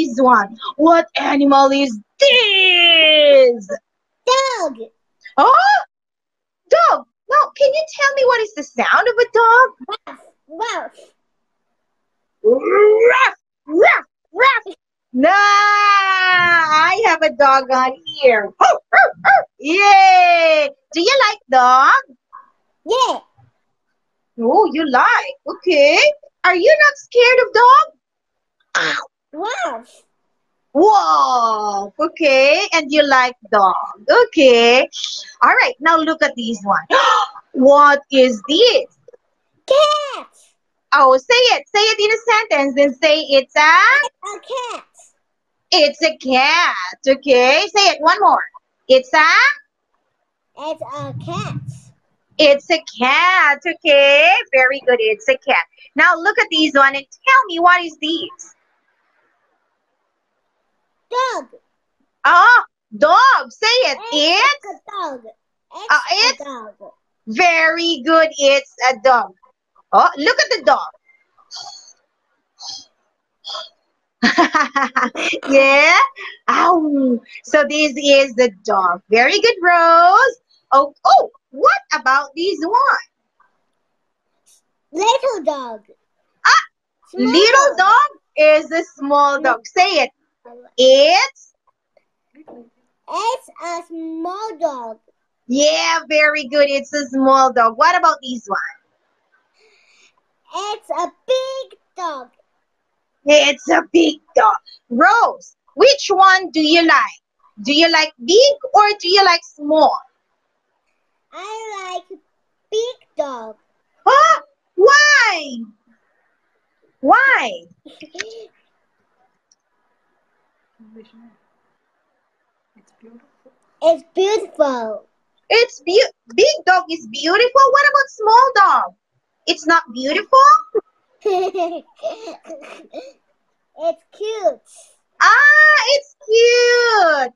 this one? What animal is this? Dog. Oh, dog. Now, can you tell me what is the sound of a dog? Ruff. Ruff, ruff, ruff. Nah, I have a dog on here. Oh, oh, oh. Yay! Do you like dog? Yeah. Oh, you like. Okay. Are you not scared of dog? Ruff. Whoa. Okay. And you like dog. Okay. All right. Now look at this one. What is this? Cat. Oh, say it. Say it in a sentence and say it's a. A cat. It's a cat. Okay. Say it one more. It's a. It's a cat. It's a cat. Okay. Very good. It's a cat. Now look at these one and tell me what is these. Dog. Ah, dog. Say it. It's a dog. It's a dog. very good. It's a dog. Oh, look at the dog. Yeah. Ow. So this is the dog. Very good, Rose. Oh, oh. What about this one? Little dog. Ah, Small little dog is a small dog. Say it. It's. It's a small dog. Yeah, very good. It's a small dog. What about this one? It's a big dog. It's a big dog. Rose, which one do you like? Do you like big or do you like small? I like big dog. Huh? Why? Why? It's beautiful. Big dog is beautiful. What about small dog? It's not beautiful? It's cute. Ah, it's cute.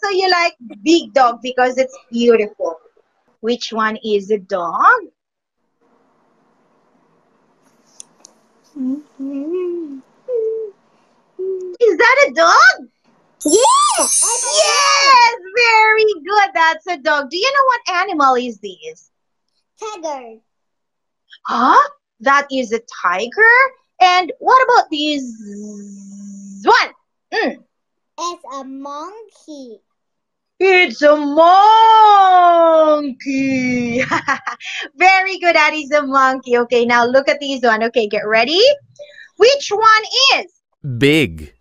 So you like big dog because it's beautiful. Which one is a dog? Is that a dog? Yes. Yes, very good. That's a dog. Do you know what animal is this? Tiger. Huh? That is a tiger. And what about this one? It's a monkey. It's a monkey. Very good. That is a monkey. Okay, now look at this one. Okay, get ready. Which one is? Big.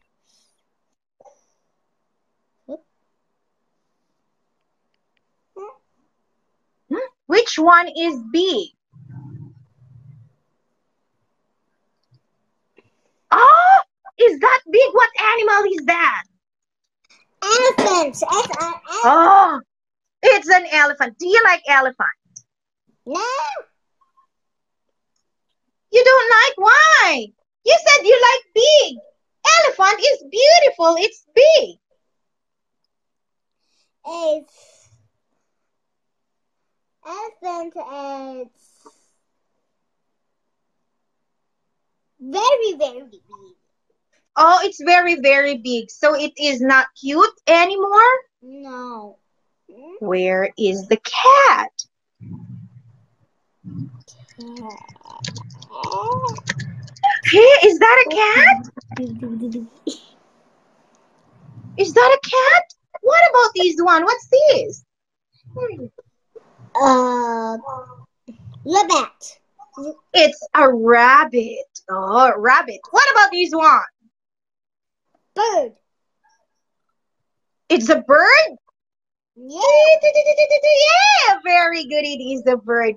Which one is big? Oh, is that big? What animal is that? Elephant. It's an elephant. Oh, it's an elephant. Do you like elephant? No. You don't like? Why? You said you like big. Elephant is beautiful. It's big. It's elephant. It's very, very big. Oh, it's very, very big. So it is not cute anymore? No. Where is the cat? Hey, is that a cat? Is that a cat? What about this one? What's this? Rabbit. It's a rabbit. Oh, rabbit. What about this one? Bird. It's a bird? Yeah. Yeah, very good. It is a bird.